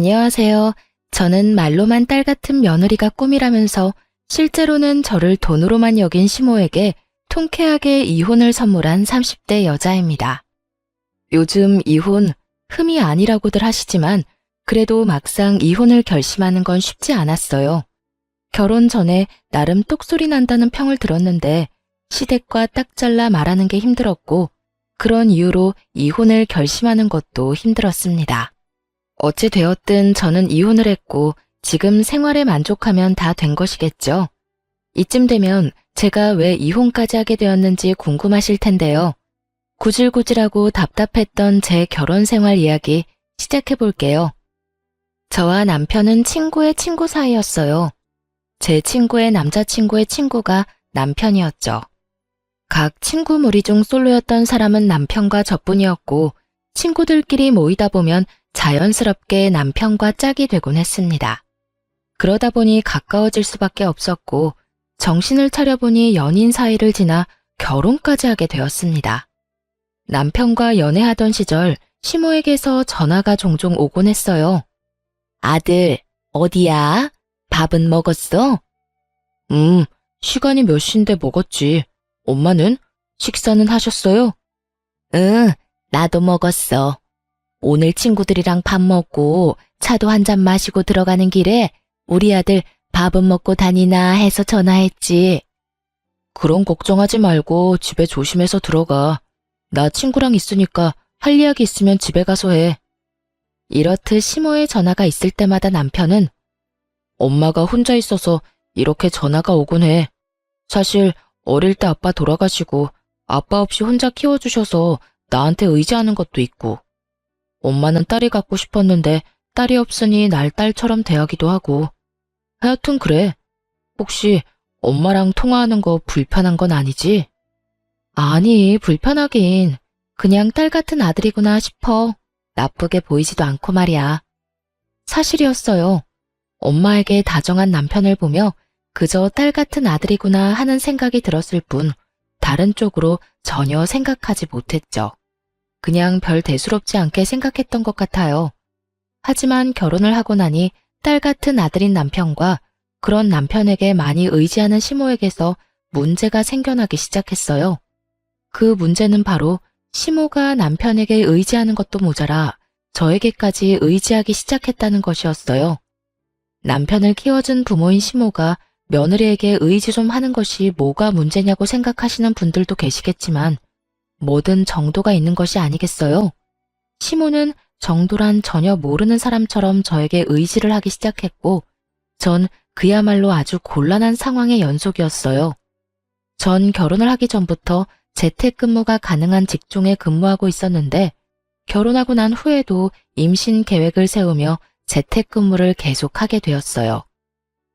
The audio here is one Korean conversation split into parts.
안녕하세요. 저는 말로만 딸 같은 며느리가 꿈이라면서 실제로는 저를 돈으로만 여긴 시모에게 통쾌하게 이혼을 선물한 30대 여자입니다. 요즘 이혼 흠이 아니라고들 하시지만 그래도 막상 이혼을 결심하는 건 쉽지 않았어요. 결혼 전에 나름 똑소리 난다는 평을 들었는데 시댁과 딱 잘라 말하는 게 힘들었고 그런 이유로 이혼을 결심하는 것도 힘들었습니다. 어찌 되었든 저는 이혼을 했고 지금 생활에 만족하면 다 된 것이겠죠. 이쯤 되면 제가 왜 이혼까지 하게 되었는지 궁금하실 텐데요. 구질구질하고 답답했던 제 결혼 생활 이야기 시작해 볼게요. 저와 남편은 친구의 친구 사이였어요. 제 친구의 남자친구의 친구가 남편이었죠. 각 친구 무리 중 솔로였던 사람은 남편과 저뿐이었고 친구들끼리 모이다 보면 자연스럽게 남편과 짝이 되곤 했습니다. 그러다 보니 가까워질 수밖에 없었고 정신을 차려보니 연인 사이를 지나 결혼까지 하게 되었습니다. 남편과 연애하던 시절 시모에게서 전화가 종종 오곤 했어요. 아들, 어디야? 밥은 먹었어? 시간이 몇 시인데 먹었지. 엄마는? 식사는 하셨어요? 응, 나도 먹었어. 오늘 친구들이랑 밥 먹고 차도 한 잔 마시고 들어가는 길에 우리 아들 밥은 먹고 다니나 해서 전화했지. 그럼 걱정하지 말고 집에 조심해서 들어가. 나 친구랑 있으니까 할 이야기 있으면 집에 가서 해. 이렇듯 시모의 전화가 있을 때마다 남편은 엄마가 혼자 있어서 이렇게 전화가 오곤 해. 사실 어릴 때 아빠 돌아가시고 아빠 없이 혼자 키워주셔서 나한테 의지하는 것도 있고 엄마는 딸이 갖고 싶었는데 딸이 없으니 날 딸처럼 대하기도 하고 하여튼 그래. 혹시 엄마랑 통화하는 거 불편한 건 아니지? 아니, 불편하긴. 그냥 딸 같은 아들이구나 싶어. 나쁘게 보이지도 않고 말이야. 사실이었어요. 엄마에게 다정한 남편을 보며 그저 딸 같은 아들이구나 하는 생각이 들었을 뿐 다른 쪽으로 전혀 생각하지 못했죠. 그냥 별 대수롭지 않게 생각했던 것 같아요. 하지만 결혼을 하고 나니 딸 같은 아들인 남편과 그런 남편에게 많이 의지하는 시모에게서 문제가 생겨나기 시작했어요. 그 문제는 바로 시모가 남편에게 의지하는 것도 모자라 저에게까지 의지하기 시작했다는 것이었어요. 남편을 키워준 부모인 시모가 며느리에게 의지 좀 하는 것이 뭐가 문제냐고 생각하시는 분들도 계시겠지만 뭐든 정도가 있는 것이 아니겠어요? 시모는 정도란 전혀 모르는 사람처럼 저에게 의지를 하기 시작했고 전 그야말로 아주 곤란한 상황의 연속이었어요. 전 결혼을 하기 전부터 재택근무가 가능한 직종에 근무하고 있었는데 결혼하고 난 후에도 임신 계획을 세우며 재택근무를 계속하게 되었어요.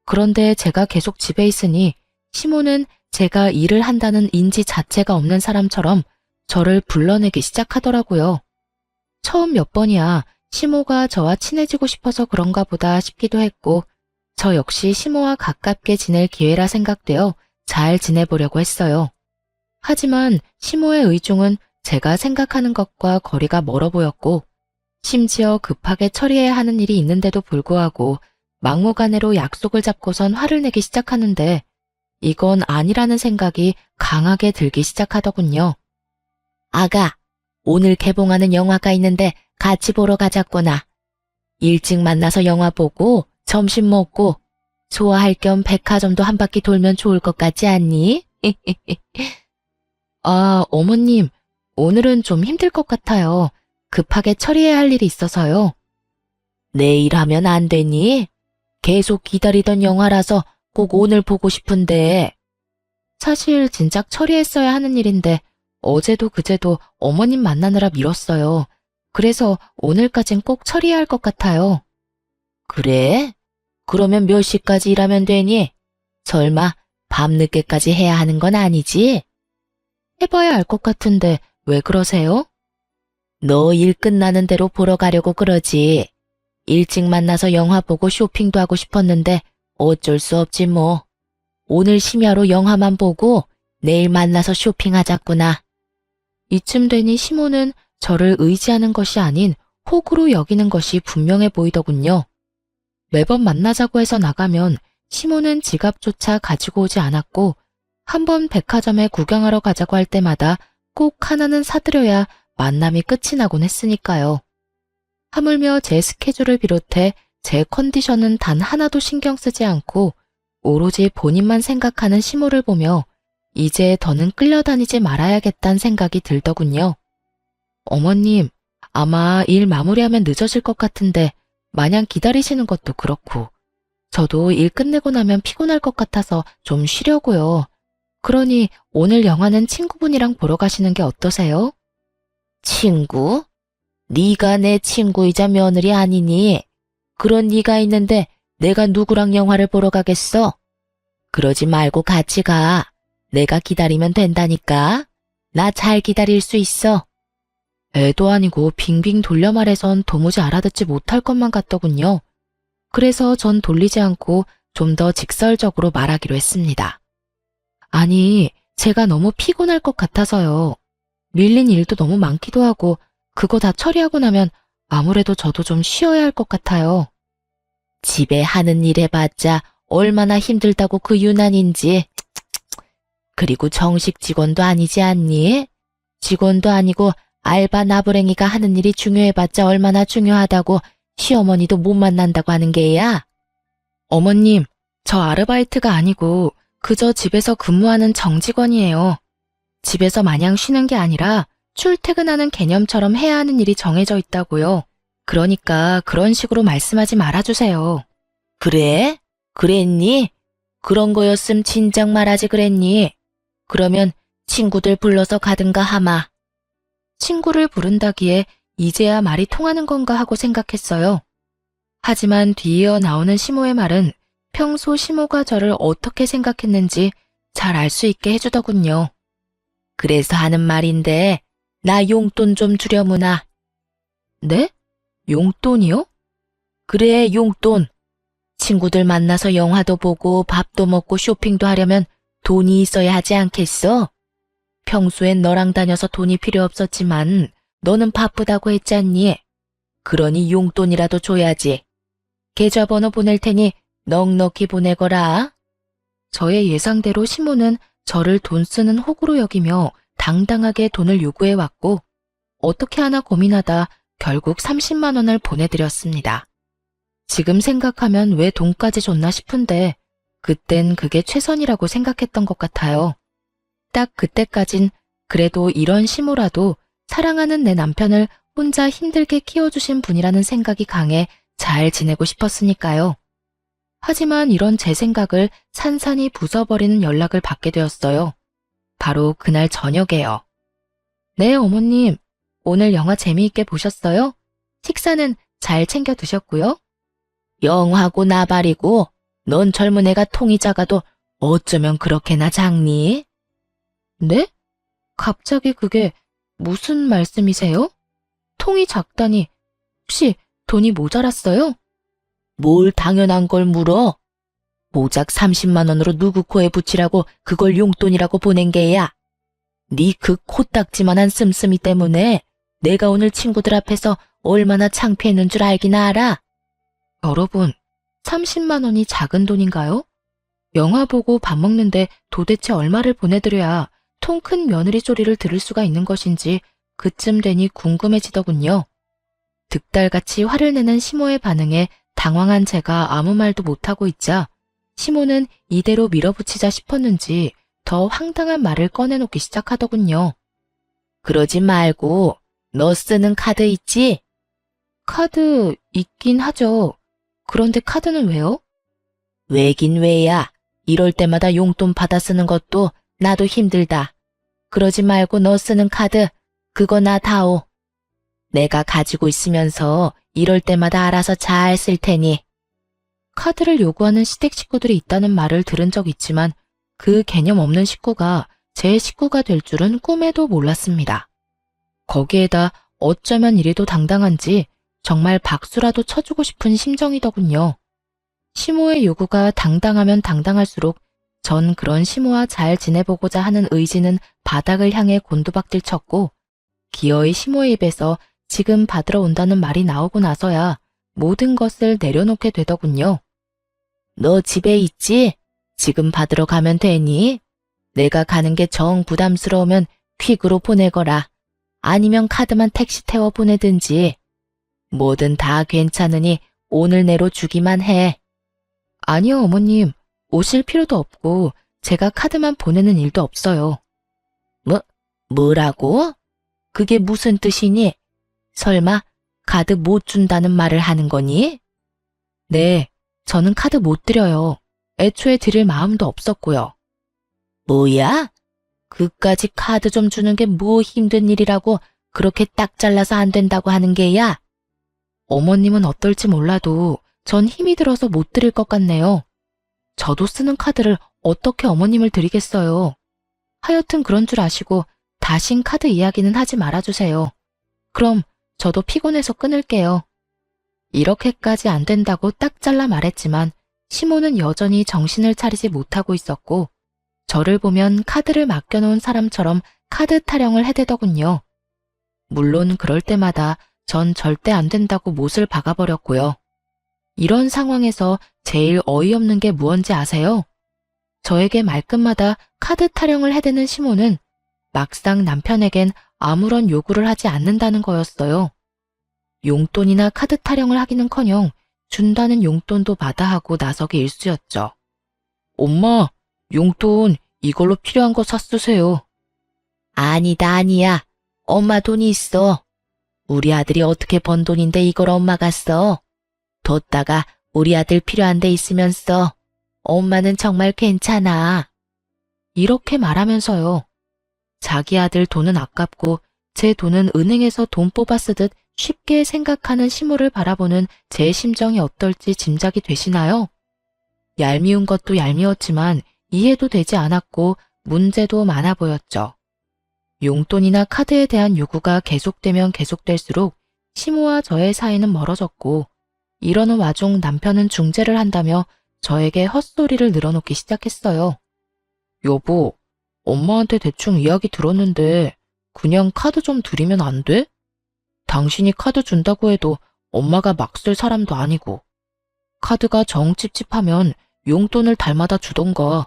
그런데 제가 계속 집에 있으니 시모는 제가 일을 한다는 인지 자체가 없는 사람처럼 저를 불러내기 시작하더라고요. 처음 몇 번이야 시모가 저와 친해지고 싶어서 그런가 보다 싶기도 했고 저 역시 시모와 가깝게 지낼 기회라 생각되어 잘 지내보려고 했어요. 하지만 시모의 의중은 제가 생각하는 것과 거리가 멀어 보였고 심지어 급하게 처리해야 하는 일이 있는데도 불구하고 막무가내로 약속을 잡고선 화를 내기 시작하는데 이건 아니라는 생각이 강하게 들기 시작하더군요. 아가, 오늘 개봉하는 영화가 있는데 같이 보러 가자꾸나. 일찍 만나서 영화 보고 점심 먹고 좋아할 겸 백화점도 한 바퀴 돌면 좋을 것 같지 않니? 아, 어머님, 오늘은 좀 힘들 것 같아요. 급하게 처리해야 할 일이 있어서요. 내일 하면 안 되니? 계속 기다리던 영화라서 꼭 오늘 보고 싶은데. 사실 진작 처리했어야 하는 일인데 어제도 그제도 어머님 만나느라 미뤘어요. 그래서 오늘까진 꼭 처리해야 할 것 같아요. 그래? 그러면 몇 시까지 일하면 되니? 설마 밤늦게까지 해야 하는 건 아니지? 해봐야 알 것 같은데 왜 그러세요? 너 일 끝나는 대로 보러 가려고 그러지. 일찍 만나서 영화 보고 쇼핑도 하고 싶었는데 어쩔 수 없지 뭐. 오늘 심야로 영화만 보고 내일 만나서 쇼핑하자꾸나. 이쯤 되니 시모는 저를 의지하는 것이 아닌 호구로 여기는 것이 분명해 보이더군요. 매번 만나자고 해서 나가면 시모는 지갑조차 가지고 오지 않았고 한번 백화점에 구경하러 가자고 할 때마다 꼭 하나는 사드려야 만남이 끝이 나곤 했으니까요. 하물며 제 스케줄을 비롯해 제 컨디션은 단 하나도 신경 쓰지 않고 오로지 본인만 생각하는 시모를 보며 이제 더는 끌려다니지 말아야겠다는 생각이 들더군요. 어머님, 아마 일 마무리하면 늦어질 것 같은데 마냥 기다리시는 것도 그렇고 저도 일 끝내고 나면 피곤할 것 같아서 좀 쉬려고요. 그러니 오늘 영화는 친구분이랑 보러 가시는 게 어떠세요? 친구? 네가 내 친구이자 며느리 아니니? 그런 네가 있는데 내가 누구랑 영화를 보러 가겠어? 그러지 말고 같이 가. 내가 기다리면 된다니까. 나 잘 기다릴 수 있어. 애도 아니고 빙빙 돌려 말해선 도무지 알아듣지 못할 것만 같더군요. 그래서 전 돌리지 않고 좀 더 직설적으로 말하기로 했습니다. 아니, 제가 너무 피곤할 것 같아서요. 밀린 일도 너무 많기도 하고 그거 다 처리하고 나면 아무래도 저도 좀 쉬어야 할 것 같아요. 집에 하는 일 해봤자 얼마나 힘들다고 그 유난인지. 그리고 정식 직원도 아니지 않니? 직원도 아니고 알바 나부랭이가 하는 일이 중요해봤자 얼마나 중요하다고 시어머니도 못 만난다고 하는 게야? 어머님, 저 아르바이트가 아니고 그저 집에서 근무하는 정직원이에요. 집에서 마냥 쉬는 게 아니라 출퇴근하는 개념처럼 해야 하는 일이 정해져 있다고요. 그러니까 그런 식으로 말씀하지 말아주세요. 그래? 그랬니? 그런 거였음 진작 말하지 그랬니? 그러면 친구들 불러서 가든가 하마. 친구를 부른다기에 이제야 말이 통하는 건가 하고 생각했어요. 하지만 뒤이어 나오는 시모의 말은 평소 시모가 저를 어떻게 생각했는지 잘 알 수 있게 해주더군요. 그래서 하는 말인데 나 용돈 좀 주려무나. 네? 용돈이요? 그래, 용돈. 친구들 만나서 영화도 보고 밥도 먹고 쇼핑도 하려면 돈이 있어야 하지 않겠어? 평소엔 너랑 다녀서 돈이 필요 없었지만 너는 바쁘다고 했잖니. 그러니 용돈이라도 줘야지. 계좌번호 보낼 테니 넉넉히 보내거라. 저의 예상대로 시모는 저를 돈 쓰는 호구로 여기며 당당하게 돈을 요구해왔고 어떻게 하나 고민하다 결국 30만 원을 보내드렸습니다. 지금 생각하면 왜 돈까지 줬나 싶은데 그땐 그게 최선이라고 생각했던 것 같아요. 딱 그때까진 그래도 이런 시모라도 사랑하는 내 남편을 혼자 힘들게 키워주신 분이라는 생각이 강해 잘 지내고 싶었으니까요. 하지만 이런 제 생각을 산산이 부숴버리는 연락을 받게 되었어요. 바로 그날 저녁에요. 네, 어머님. 오늘 영화 재미있게 보셨어요? 식사는 잘 챙겨 드셨고요? 영하고 나발이고 넌 젊은 애가 통이 작아도 어쩌면 그렇게나 작니? 네? 갑자기 그게 무슨 말씀이세요? 통이 작다니 혹시 돈이 모자랐어요? 뭘 당연한 걸 물어? 모작 30만 원으로 누구 코에 붙이라고 그걸 용돈이라고 보낸 게야. 네 그 코딱지만한 씀씀이 때문에 내가 오늘 친구들 앞에서 얼마나 창피했는 줄 알긴 알아. 여러분, 30만 원이 작은 돈인가요? 영화 보고 밥 먹는데 도대체 얼마를 보내드려야 통 큰 며느리 소리를 들을 수가 있는 것인지 그쯤 되니 궁금해지더군요. 득달같이 화를 내는 시모의 반응에 당황한 제가 아무 말도 못하고 있자 시모는 이대로 밀어붙이자 싶었는지 더 황당한 말을 꺼내놓기 시작하더군요. 그러지 말고 너 쓰는 카드 있지? 카드 있긴 하죠. 그런데 카드는 왜요? 왜긴 왜야. 이럴 때마다 용돈 받아 쓰는 것도 나도 힘들다. 그러지 말고 너 쓰는 카드 그거 나 다오. 내가 가지고 있으면서 이럴 때마다 알아서 잘 쓸 테니. 카드를 요구하는 시댁 식구들이 있다는 말을 들은 적 있지만 그 개념 없는 식구가 제 식구가 될 줄은 꿈에도 몰랐습니다. 거기에다 어쩌면 이래도 당당한지 정말 박수라도 쳐주고 싶은 심정이더군요. 시모의 요구가 당당하면 당당할수록 전 그런 시모와 잘 지내보고자 하는 의지는 바닥을 향해 곤두박질 쳤고 기어이 시모의 입에서 지금 받으러 온다는 말이 나오고 나서야 모든 것을 내려놓게 되더군요. 너 집에 있지? 지금 받으러 가면 되니? 내가 가는 게 정 부담스러우면 퀵으로 보내거라. 아니면 카드만 택시 태워 보내든지. 뭐든 다 괜찮으니 오늘 내로 주기만 해. 아니요, 어머님. 오실 필요도 없고 제가 카드만 보내는 일도 없어요. 뭐라고? 그게 무슨 뜻이니? 설마 카드 못 준다는 말을 하는 거니? 네, 저는 카드 못 드려요. 애초에 드릴 마음도 없었고요. 뭐야? 그까지 카드 좀 주는 게 뭐 힘든 일이라고 그렇게 딱 잘라서 안 된다고 하는 게야? 어머님은 어떨지 몰라도 전 힘이 들어서 못 드릴 것 같네요. 저도 쓰는 카드를 어떻게 어머님을 드리겠어요. 하여튼 그런 줄 아시고 다신 카드 이야기는 하지 말아주세요. 그럼 저도 피곤해서 끊을게요. 이렇게까지 안 된다고 딱 잘라 말했지만 시모는 여전히 정신을 차리지 못하고 있었고 저를 보면 카드를 맡겨놓은 사람처럼 카드 타령을 해대더군요. 물론 그럴 때마다 전 절대 안 된다고 못을 박아버렸고요. 이런 상황에서 제일 어이없는 게 무언지 아세요? 저에게 말끝마다 카드 타령을 해대는 시모는 막상 남편에겐 아무런 요구를 하지 않는다는 거였어요. 용돈이나 카드 타령을 하기는커녕 준다는 용돈도 마다하고 나서기 일쑤였죠. 엄마, 용돈 이걸로 필요한 거 샀으세요. 아니야. 엄마 돈이 있어. 우리 아들이 어떻게 번 돈인데 이걸 엄마가 써. 뒀다가 우리 아들 필요한 데 있으면 써. 엄마는 정말 괜찮아. 이렇게 말하면서요. 자기 아들 돈은 아깝고 제 돈은 은행에서 돈 뽑아 쓰듯 쉽게 생각하는 시모를 바라보는 제 심정이 어떨지 짐작이 되시나요? 얄미운 것도 얄미웠지만 이해도 되지 않았고 문제도 많아 보였죠. 용돈이나 카드에 대한 요구가 계속되면 계속될수록 시모와 저의 사이는 멀어졌고 이러는 와중 남편은 중재를 한다며 저에게 헛소리를 늘어놓기 시작했어요. 여보, 엄마한테 대충 이야기 들었는데 그냥 카드 좀 드리면 안 돼? 당신이 카드 준다고 해도 엄마가 막 쓸 사람도 아니고 카드가 정 찝찝하면 용돈을 달마다 주던가.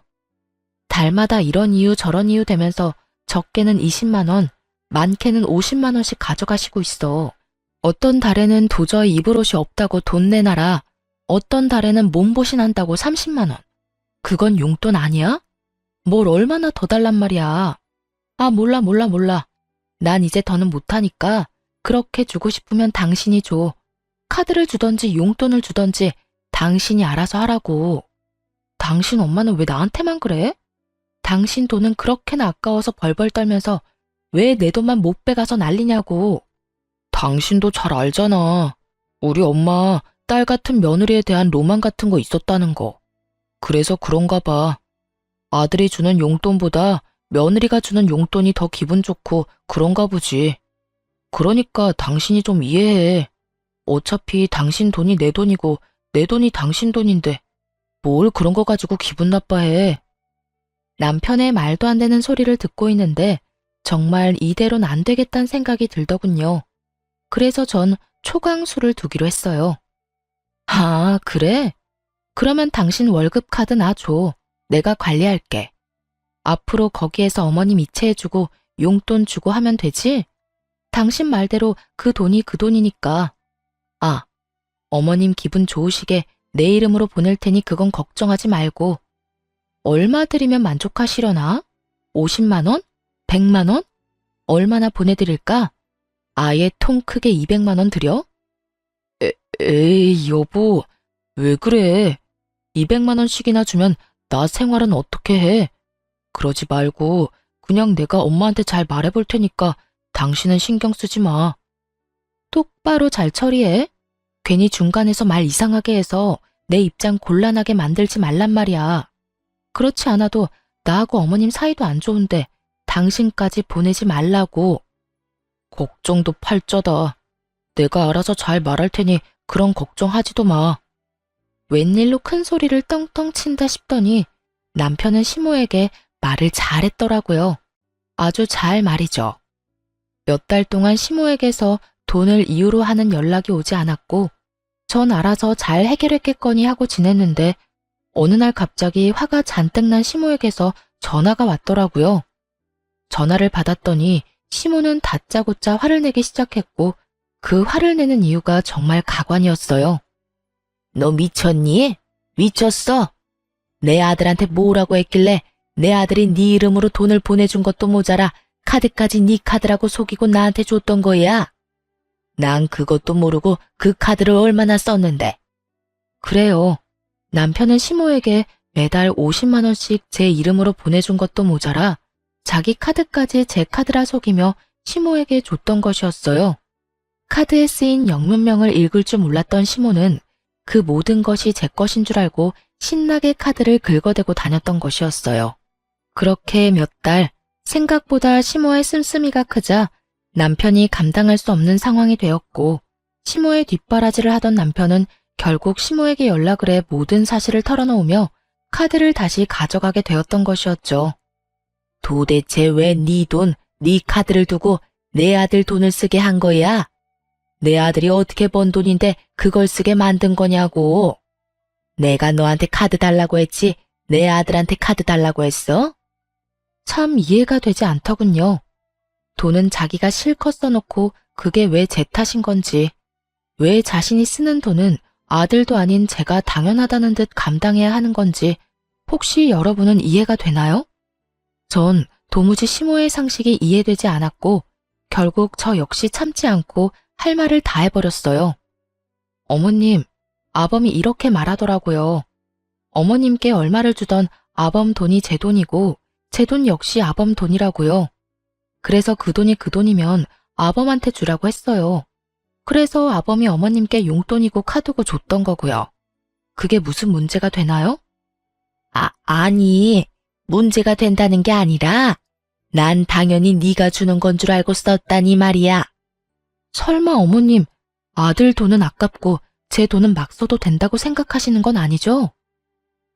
달마다 이런 이유 저런 이유 되면서 적게는 20만 원, 많게는 50만 원씩 가져가시고 있어. 어떤 달에는 도저히 입을 옷이 없다고 돈 내놔라. 어떤 달에는 몸보신 한다고 30만 원. 그건 용돈 아니야? 뭘 얼마나 더 달란 말이야. 아, 몰라. 난 이제 더는 못하니까 그렇게 주고 싶으면 당신이 줘. 카드를 주던지 용돈을 주던지 당신이 알아서 하라고. 당신 엄마는 왜 나한테만 그래? 당신 돈은 그렇게나 아까워서 벌벌 떨면서 왜 내 돈만 못 빼가서 난리냐고. 당신도 잘 알잖아. 우리 엄마 딸 같은 며느리에 대한 로망 같은 거 있었다는 거. 그래서 그런가 봐. 아들이 주는 용돈보다 며느리가 주는 용돈이 더 기분 좋고 그런가 보지. 그러니까 당신이 좀 이해해. 어차피 당신 돈이 내 돈이고 내 돈이 당신 돈인데 뭘 그런 거 가지고 기분 나빠해. 남편의 말도 안 되는 소리를 듣고 있는데 정말 이대로는 안 되겠다는 생각이 들더군요. 그래서 전 초강수를 두기로 했어요. 아, 그래? 그러면 당신 월급 카드 놔줘. 내가 관리할게. 앞으로 거기에서 어머님 이체해주고 용돈 주고 하면 되지? 당신 말대로 그 돈이 그 돈이니까. 아, 어머님 기분 좋으시게 내 이름으로 보낼 테니 그건 걱정하지 말고. 얼마 드리면 만족하시려나? 50만 원? 100만 원? 얼마나 보내드릴까? 아예 통 크게 200만 원 드려? 에이, 여보, 왜 그래? 200만 원씩이나 주면 나 생활은 어떻게 해? 그러지 말고 그냥 내가 엄마한테 잘 말해볼 테니까 당신은 신경 쓰지 마. 똑바로 잘 처리해. 괜히 중간에서 말 이상하게 해서 내 입장 곤란하게 만들지 말란 말이야. 그렇지 않아도 나하고 어머님 사이도 안 좋은데 당신까지 보내지 말라고. 걱정도 팔자다. 내가 알아서 잘 말할 테니 그런 걱정하지도 마. 웬일로 큰 소리를 떵떵 친다 싶더니 남편은 시모에게 말을 잘했더라고요. 아주 잘 말이죠. 몇 달 동안 시모에게서 돈을 이유로 하는 연락이 오지 않았고 전 알아서 잘 해결했겠거니 하고 지냈는데 어느 날 갑자기 화가 잔뜩 난 시모에게서 전화가 왔더라고요. 전화를 받았더니 시모는 다짜고짜 화를 내기 시작했고 그 화를 내는 이유가 정말 가관이었어요. 너 미쳤니? 미쳤어? 내 아들한테 뭐라고 했길래 내 아들이 네 이름으로 돈을 보내준 것도 모자라 카드까지 네 카드라고 속이고 나한테 줬던 거야. 난 그것도 모르고 그 카드를 얼마나 썼는데. 그래요. 남편은 시모에게 매달 50만 원씩 제 이름으로 보내준 것도 모자라 자기 카드까지 제 카드라 속이며 시모에게 줬던 것이었어요. 카드에 쓰인 영문명을 읽을 줄 몰랐던 시모는 그 모든 것이 제 것인 줄 알고 신나게 카드를 긁어대고 다녔던 것이었어요. 그렇게 몇 달, 생각보다 시모의 씀씀이가 크자 남편이 감당할 수 없는 상황이 되었고 시모의 뒷바라지를 하던 남편은 결국 시모에게 연락을 해 모든 사실을 털어놓으며 카드를 다시 가져가게 되었던 것이었죠. 도대체 왜 네 돈, 네 카드를 두고 내 아들 돈을 쓰게 한 거야? 내 아들이 어떻게 번 돈인데 그걸 쓰게 만든 거냐고. 내가 너한테 카드 달라고 했지 내 아들한테 카드 달라고 했어? 참 이해가 되지 않더군요. 돈은 자기가 실컷 써놓고 그게 왜 제 탓인 건지, 왜 자신이 쓰는 돈은 아들도 아닌 제가 당연하다는 듯 감당해야 하는 건지 혹시 여러분은 이해가 되나요? 전 도무지 시모의 상식이 이해되지 않았고 결국 저 역시 참지 않고 할 말을 다 해버렸어요. 어머님, 아범이 이렇게 말하더라고요. 어머님께 얼마를 주던 아범 돈이 제 돈이고 제 돈 역시 아범 돈이라고요. 그래서 그 돈이 그 돈이면 아범한테 주라고 했어요. 그래서 아범이 어머님께 용돈이고 카드고 줬던 거고요. 그게 무슨 문제가 되나요? 아니, 문제가 된다는 게 아니라 난 당연히 네가 주는 건 줄 알고 썼다니 말이야. 설마 어머님, 아들 돈은 아깝고 제 돈은 막 써도 된다고 생각하시는 건 아니죠?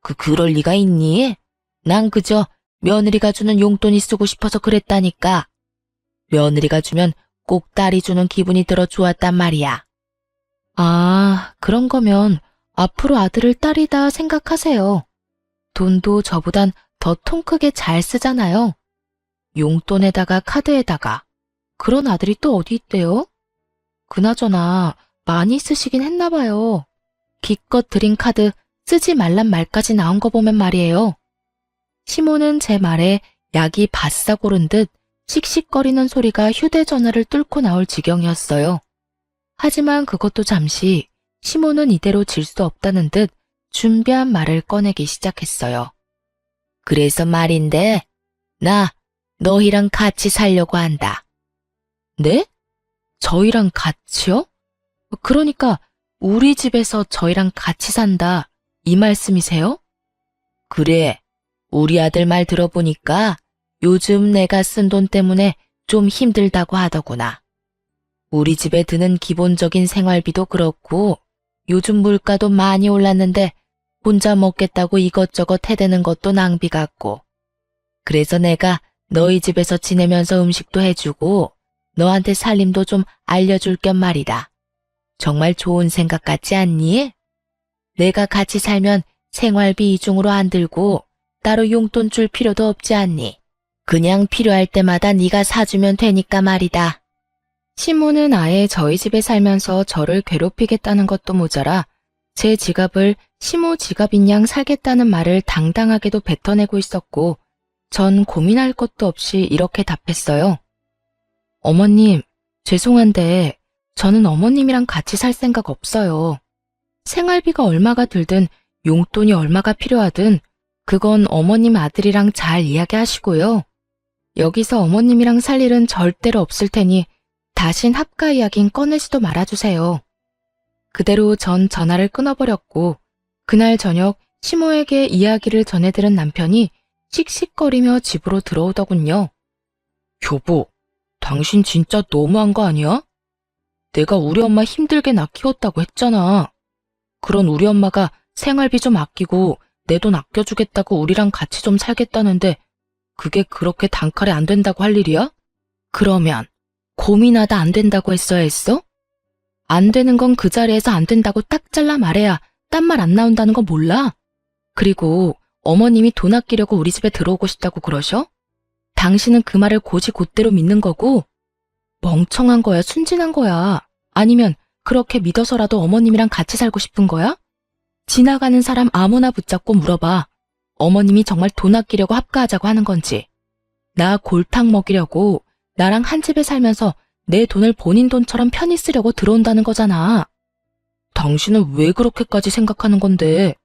그럴 리가 있니? 난 그저 며느리가 주는 용돈이 쓰고 싶어서 그랬다니까. 며느리가 주면 꼭 딸이 주는 기분이 들어 좋았단 말이야. 아, 그런 거면 앞으로 아들을 딸이다 생각하세요. 돈도 저보단 더 통 크게 잘 쓰잖아요. 용돈에다가 카드에다가. 그런 아들이 또 어디 있대요? 그나저나 많이 쓰시긴 했나 봐요. 기껏 드린 카드 쓰지 말란 말까지 나온 거 보면 말이에요. 시모는 제 말에 약이 바싹 오른 듯 씩씩거리는 소리가 휴대전화를 뚫고 나올 지경이었어요. 하지만 그것도 잠시 시모는 이대로 질 수 없다는 듯 준비한 말을 꺼내기 시작했어요. 그래서 말인데 나 너희랑 같이 살려고 한다. 네? 저희랑 같이요? 그러니까 우리 집에서 저희랑 같이 산다 이 말씀이세요? 그래, 우리 아들 말 들어보니까 요즘 내가 쓴 돈 때문에 좀 힘들다고 하더구나. 우리 집에 드는 기본적인 생활비도 그렇고 요즘 물가도 많이 올랐는데 혼자 먹겠다고 이것저것 해대는 것도 낭비 같고. 그래서 내가 너희 집에서 지내면서 음식도 해주고 너한테 살림도 좀 알려줄 겸 말이다. 정말 좋은 생각 같지 않니? 내가 같이 살면 생활비 이중으로 안 들고 따로 용돈 줄 필요도 없지 않니? 그냥 필요할 때마다 네가 사주면 되니까 말이다. 시모는 아예 저희 집에 살면서 저를 괴롭히겠다는 것도 모자라 제 지갑을 시모 지갑인 양 살겠다는 말을 당당하게도 뱉어내고 있었고 전 고민할 것도 없이 이렇게 답했어요. 어머님, 죄송한데 저는 어머님이랑 같이 살 생각 없어요. 생활비가 얼마가 들든 용돈이 얼마가 필요하든 그건 어머님 아들이랑 잘 이야기하시고요. 여기서 어머님이랑 살 일은 절대로 없을 테니 다신 합가 이야긴 꺼내지도 말아주세요. 그대로 전 전화를 끊어버렸고 그날 저녁 시모에게 이야기를 전해들은 남편이 씩씩거리며 집으로 들어오더군요. 여보, 당신 진짜 너무한 거 아니야? 내가 우리 엄마 힘들게 나 키웠다고 했잖아. 그런 우리 엄마가 생활비 좀 아끼고 내 돈 아껴주겠다고 우리랑 같이 좀 살겠다는데 그게 그렇게 단칼에 안 된다고 할 일이야? 그러면 고민하다 안 된다고 했어야 했어? 안 되는 건 그 자리에서 안 된다고 딱 잘라 말해야 딴 말 안 나온다는 거 몰라? 그리고 어머님이 돈 아끼려고 우리 집에 들어오고 싶다고 그러셔? 당신은 그 말을 곧이곧대로 믿는 거고 멍청한 거야, 순진한 거야? 아니면 그렇게 믿어서라도 어머님이랑 같이 살고 싶은 거야? 지나가는 사람 아무나 붙잡고 물어봐. 어머님이 정말 돈 아끼려고 합가하자고 하는 건지. 나 골탕 먹이려고 나랑 한 집에 살면서 내 돈을 본인 돈처럼 편히 쓰려고 들어온다는 거잖아. 당신은 왜 그렇게까지 생각하는 건데?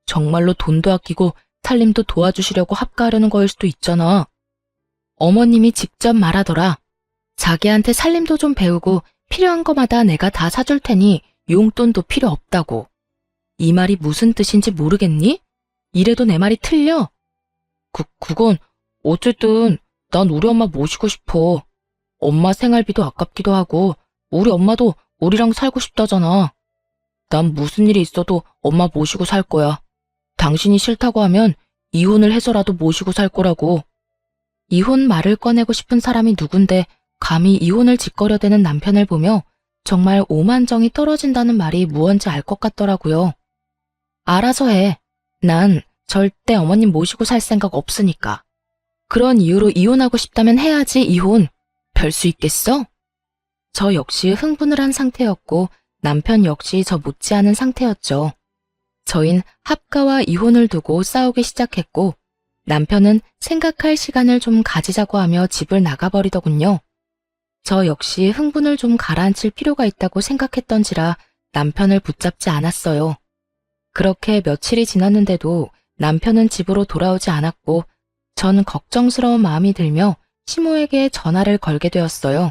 정말로 돈도 아끼고 살림도 도와주시려고 합가하려는 거일 수도 있잖아. 어머님이 직접 말하더라. 자기한테 살림도 좀 배우고 필요한 거마다 내가 다 사줄 테니 용돈도 필요 없다고. 이 말이 무슨 뜻인지 모르겠니? 이래도 내 말이 틀려? 그건 어쨌든 난 우리 엄마 모시고 싶어. 엄마 생활비도 아깝기도 하고 우리 엄마도 우리랑 살고 싶다잖아. 난 무슨 일이 있어도 엄마 모시고 살 거야. 당신이 싫다고 하면 이혼을 해서라도 모시고 살 거라고. 이혼 말을 꺼내고 싶은 사람이 누군데 감히 이혼을 짓거려대는 남편을 보며 정말 오만정이 떨어진다는 말이 무언지 알 것 같더라고요. 알아서 해. 난 절대 어머님 모시고 살 생각 없으니까. 그런 이유로 이혼하고 싶다면 해야지, 이혼. 별 수 있겠어? 저 역시 흥분을 한 상태였고 남편 역시 저 못지않은 상태였죠. 저흰 합가와 이혼을 두고 싸우기 시작했고 남편은 생각할 시간을 좀 가지자고 하며 집을 나가버리더군요. 저 역시 흥분을 좀 가라앉힐 필요가 있다고 생각했던지라 남편을 붙잡지 않았어요. 그렇게 며칠이 지났는데도 남편은 집으로 돌아오지 않았고 전 걱정스러운 마음이 들며 시모에게 전화를 걸게 되었어요.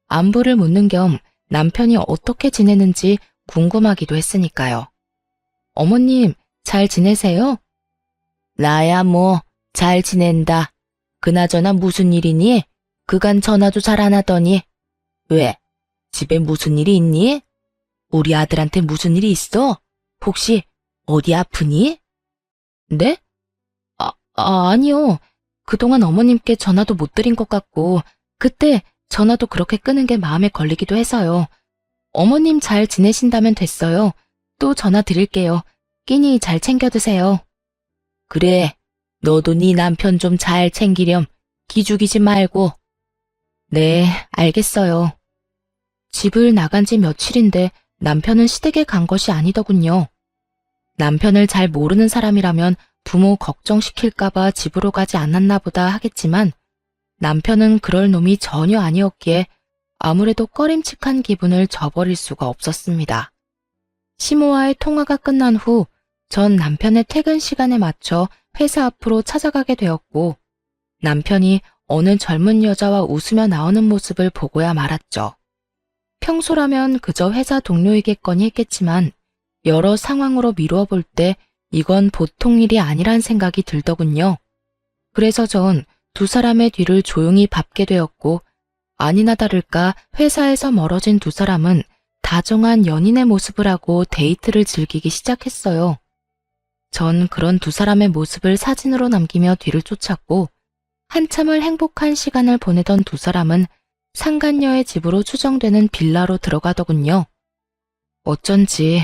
안부를 묻는 겸 남편이 어떻게 지내는지 궁금하기도 했으니까요. 어머님, 잘 지내세요? 나야 뭐, 잘 지낸다. 그나저나 무슨 일이니? 그간 전화도 잘 안 하더니. 왜? 집에 무슨 일이 있니? 우리 아들한테 무슨 일이 있어? 혹시 어디 아프니? 네? 아니요. 그동안 어머님께 전화도 못 드린 것 같고 그때 전화도 그렇게 끄는 게 마음에 걸리기도 해서요. 어머님 잘 지내신다면 됐어요. 또 전화 드릴게요. 끼니 잘 챙겨 드세요. 그래, 너도 네 남편 좀 잘 챙기렴. 기죽이지 말고. 네, 알겠어요. 집을 나간 지 며칠인데 남편은 시댁에 간 것이 아니더군요. 남편을 잘 모르는 사람이라면 부모 걱정시킬까봐 집으로 가지 않았나 보다 하겠지만 남편은 그럴 놈이 전혀 아니었기에 아무래도 꺼림칙한 기분을 저버릴 수가 없었습니다. 시모와의 통화가 끝난 후 전 남편의 퇴근 시간에 맞춰 회사 앞으로 찾아가게 되었고 남편이 어느 젊은 여자와 웃으며 나오는 모습을 보고야 말았죠. 평소라면 그저 회사 동료이겠거니 했겠지만 여러 상황으로 미루어 볼 때 이건 보통 일이 아니란 생각이 들더군요. 그래서 전 두 사람의 뒤를 조용히 밟게 되었고 아니나 다를까 회사에서 멀어진 두 사람은 다정한 연인의 모습을 하고 데이트를 즐기기 시작했어요. 전 그런 두 사람의 모습을 사진으로 남기며 뒤를 쫓았고 한참을 행복한 시간을 보내던 두 사람은 상간녀의 집으로 추정되는 빌라로 들어가더군요. 어쩐지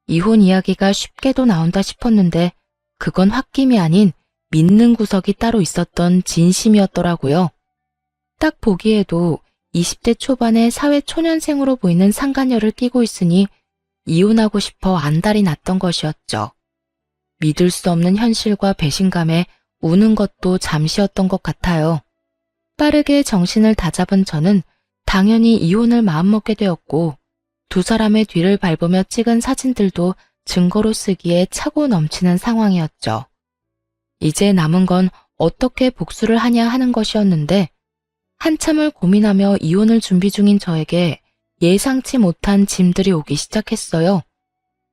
이혼 이야기가 쉽게도 나온다 싶었는데 그건 홧김이 아닌 믿는 구석이 따로 있었던 진심이었더라고요. 딱 보기에도 20대 초반의 사회 초년생으로 보이는 상간녀를 끼고 있으니 이혼하고 싶어 안달이 났던 것이었죠. 믿을 수 없는 현실과 배신감에 우는 것도 잠시였던 것 같아요. 빠르게 정신을 다잡은 저는 당연히 이혼을 마음먹게 되었고 두 사람의 뒤를 밟으며 찍은 사진들도 증거로 쓰기에 차고 넘치는 상황이었죠. 이제 남은 건 어떻게 복수를 하냐 하는 것이었는데 한참을 고민하며 이혼을 준비 중인 저에게 예상치 못한 짐들이 오기 시작했어요.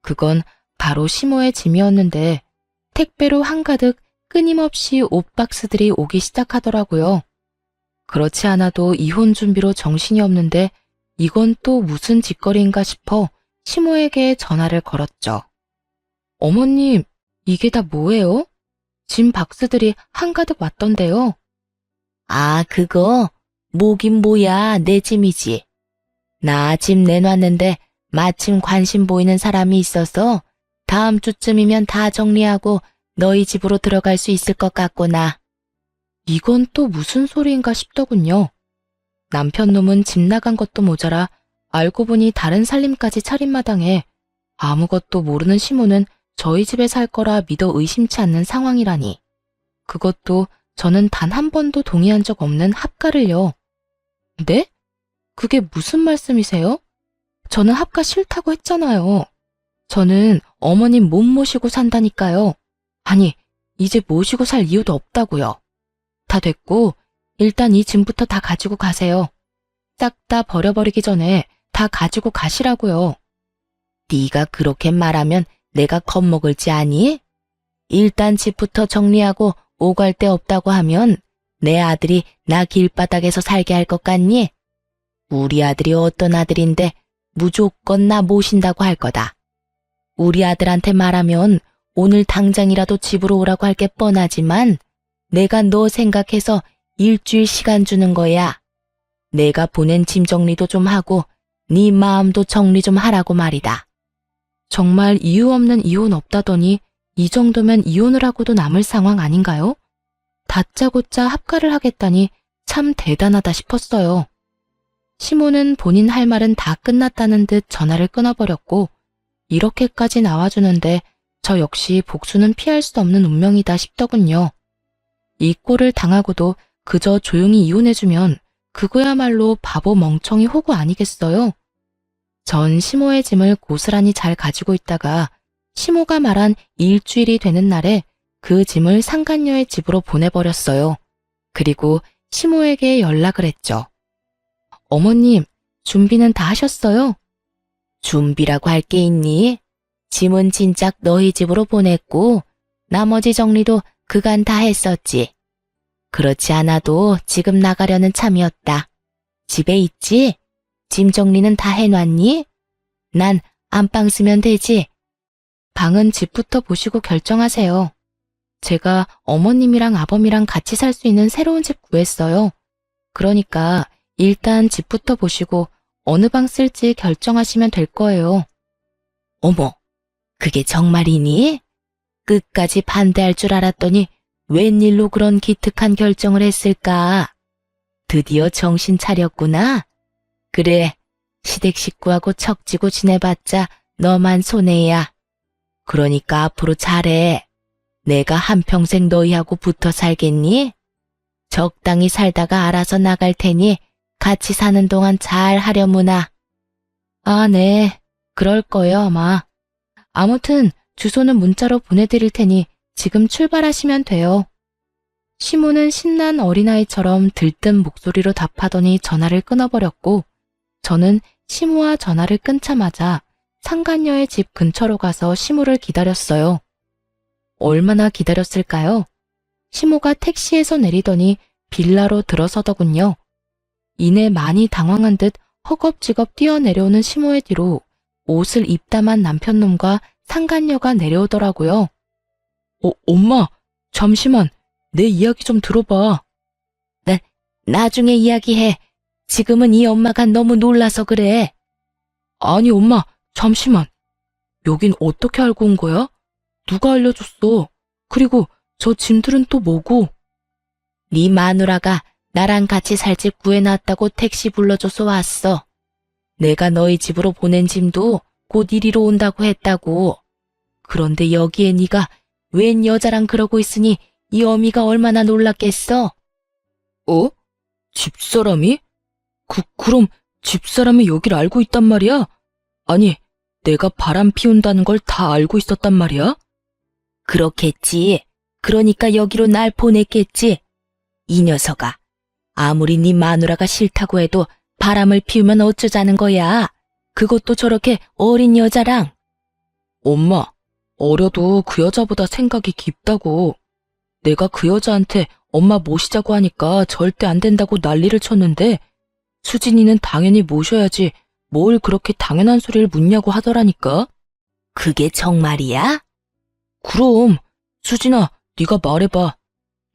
그건 바로 시모의 짐이었는데 택배로 한가득 끊임없이 옷 박스들이 오기 시작하더라고요. 그렇지 않아도 이혼 준비로 정신이 없는데 이건 또 무슨 짓거리인가 싶어 시모에게 전화를 걸었죠. 어머님, 이게 다 뭐예요? 짐 박스들이 한가득 왔던데요. 아, 그거? 뭐긴 뭐야, 내 짐이지. 나 짐 내놨는데 마침 관심 보이는 사람이 있어서 다음 주쯤이면 다 정리하고 너희 집으로 들어갈 수 있을 것 같구나. 이건 또 무슨 소리인가 싶더군요. 남편 놈은 집 나간 것도 모자라 알고 보니 다른 살림까지 차린 마당에 아무것도 모르는 시모는 저희 집에 살 거라 믿어 의심치 않는 상황이라니. 그것도 저는 단 한 번도 동의한 적 없는 합가를요. 네? 그게 무슨 말씀이세요? 저는 합가 싫다고 했잖아요. 저는 어머님 못 모시고 산다니까요. 아니, 이제 모시고 살 이유도 없다고요. 다 됐고 일단 이 짐부터 다 가지고 가세요. 싹 다 버려버리기 전에 다 가지고 가시라고요. 네가 그렇게 말하면 내가 겁먹을지 아니? 일단 집부터 정리하고 오갈 데 없다고 하면 내 아들이 나 길바닥에서 살게 할 것 같니? 우리 아들이 어떤 아들인데 무조건 나 모신다고 할 거다. 우리 아들한테 말하면 오늘 당장이라도 집으로 오라고 할 게 뻔하지만 내가 너 생각해서 일주일 시간 주는 거야. 내가 보낸 짐 정리도 좀 하고 네 마음도 정리 좀 하라고 말이다. 정말 이유 없는 이혼 없다더니 이 정도면 이혼을 하고도 남을 상황 아닌가요? 다짜고짜 합가를 하겠다니 참 대단하다 싶었어요. 시모는 본인 할 말은 다 끝났다는 듯 전화를 끊어버렸고 이렇게까지 나와주는데 저 역시 복수는 피할 수 없는 운명이다 싶더군요. 이 꼴을 당하고도 그저 조용히 이혼해주면 그거야말로 바보 멍청이 호구 아니겠어요? 전 시모의 짐을 고스란히 잘 가지고 있다가 시모가 말한 일주일이 되는 날에 그 짐을 상간녀의 집으로 보내버렸어요. 그리고 시모에게 연락을 했죠. 어머님, 준비는 다 하셨어요? 준비라고 할 게 있니? 짐은 진작 너희 집으로 보냈고 나머지 정리도 그간 다 했었지. 그렇지 않아도 지금 나가려는 참이었다. 집에 있지? 짐 정리는 다 해놨니? 난 안방 쓰면 되지. 방은 집부터 보시고 결정하세요. 제가 어머님이랑 아범이랑 같이 살 수 있는 새로운 집 구했어요. 그러니까 일단 집부터 보시고 어느 방 쓸지 결정하시면 될 거예요. 어머, 그게 정말이니? 끝까지 반대할 줄 알았더니 웬일로 그런 기특한 결정을 했을까? 드디어 정신 차렸구나. 그래, 시댁 식구하고 척지고 지내봤자 너만 손해야. 그러니까 앞으로 잘해. 내가 한평생 너희하고 붙어 살겠니? 적당히 살다가 알아서 나갈 테니 같이 사는 동안 잘 하려무나. 아, 네. 그럴 거예요, 아마. 아무튼 주소는 문자로 보내드릴 테니 지금 출발하시면 돼요. 시모는 신난 어린아이처럼 들뜬 목소리로 답하더니 전화를 끊어버렸고 저는 시모와 전화를 끊자마자 상간녀의 집 근처로 가서 시모를 기다렸어요. 얼마나 기다렸을까요? 시모가 택시에서 내리더니 빌라로 들어서더군요. 이내 많이 당황한 듯 허겁지겁 뛰어내려오는 시모의 뒤로 옷을 입다만 남편놈과 상간녀가 내려오더라고요. 엄마, 잠시만, 내 이야기 좀 들어봐. 나중에 이야기해. 지금은 이 엄마가 너무 놀라서 그래. 아니, 엄마, 잠시만. 여긴 어떻게 알고 온 거야? 누가 알려줬어? 그리고 저 짐들은 또 뭐고? 네 마누라가 나랑 같이 살 집 구해놨다고 택시 불러줘서 왔어. 내가 너희 집으로 보낸 짐도 곧 이리로 온다고 했다고. 그런데 여기에 네가 웬 여자랑 그러고 있으니 이 어미가 얼마나 놀랐겠어? 집사람이? 그럼 집사람이 여길 알고 있단 말이야? 아니, 내가 바람 피운다는 걸 다 알고 있었단 말이야? 그렇겠지. 그러니까 여기로 날 보냈겠지. 이 녀석아, 아무리 네 마누라가 싫다고 해도 바람을 피우면 어쩌자는 거야. 그것도 저렇게 어린 여자랑. 엄마, 어려도 그 여자보다 생각이 깊다고. 내가 그 여자한테 엄마 모시자고 하니까 절대 안 된다고 난리를 쳤는데 수진이는 당연히 모셔야지 뭘 그렇게 당연한 소리를 묻냐고 하더라니까. 그게 정말이야? 그럼. 수진아, 네가 말해봐.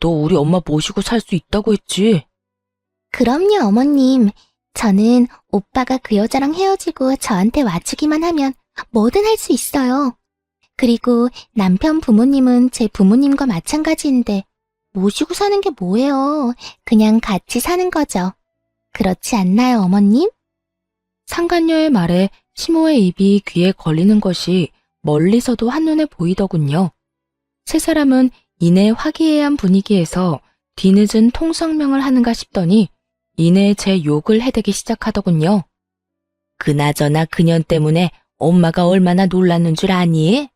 너 우리 엄마 모시고 살 수 있다고 했지. 그럼요, 어머님. 저는 오빠가 그 여자랑 헤어지고 저한테 와주기만 하면 뭐든 할 수 있어요. 그리고 남편 부모님은 제 부모님과 마찬가지인데 모시고 사는 게 뭐예요? 그냥 같이 사는 거죠. 그렇지 않나요, 어머님? 상간녀의 말에 시모의 입이 귀에 걸리는 것이 멀리서도 한눈에 보이더군요. 세 사람은 이내 화기애애한 분위기에서 뒤늦은 통성명을 하는가 싶더니 이내 제 욕을 해대기 시작하더군요. 그나저나 그년 때문에 엄마가 얼마나 놀랐는 줄 아니?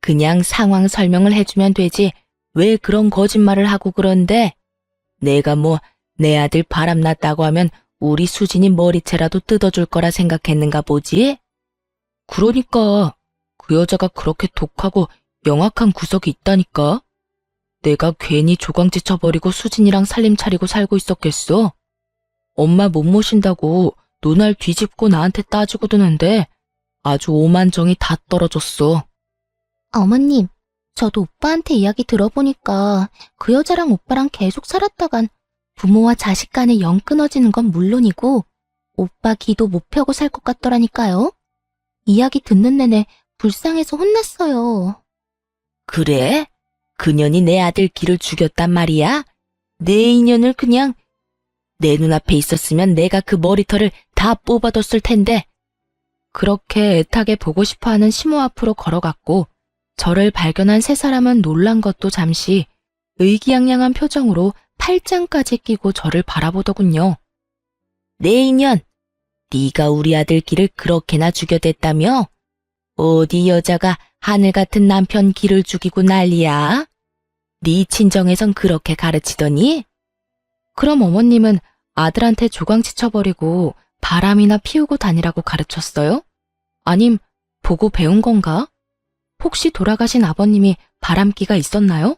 그냥 상황 설명을 해주면 되지 왜 그런 거짓말을 하고 그런데? 내가 뭐 내 아들 바람났다고 하면 우리 수진이 머리채라도 뜯어줄 거라 생각했는가 보지? 그러니까 그 여자가 그렇게 독하고 영악한 구석이 있다니까? 내가 괜히 조광지 쳐버리고 수진이랑 살림 차리고 살고 있었겠어? 엄마 못 모신다고 눈알 뒤집고 나한테 따지고 드는데 아주 오만정이 다 떨어졌어. 어머님, 저도 오빠한테 이야기 들어보니까 그 여자랑 오빠랑 계속 살았다간 부모와 자식 간에 영 끊어지는 건 물론이고 오빠 기도 못 펴고 살 것 같더라니까요. 이야기 듣는 내내 불쌍해서 혼났어요. 그래? 그년이 내 아들 길을 죽였단 말이야? 내 인연을 그냥 내 눈앞에 있었으면 내가 그 머리털을 다 뽑아뒀을 텐데. 그렇게 애타게 보고 싶어하는 시모 앞으로 걸어갔고 저를 발견한 세 사람은 놀란 것도 잠시 의기양양한 표정으로 팔짱까지 끼고 저를 바라보더군요. 내 인연, 네가 우리 아들 길을 그렇게나 죽여댔다며? 어디 여자가 하늘 같은 남편 길을 죽이고 난리야? 네 친정에선 그렇게 가르치더니? 그럼 어머님은 아들한테 조광치 쳐버리고 바람이나 피우고 다니라고 가르쳤어요? 아님 보고 배운 건가? 혹시 돌아가신 아버님이 바람기가 있었나요?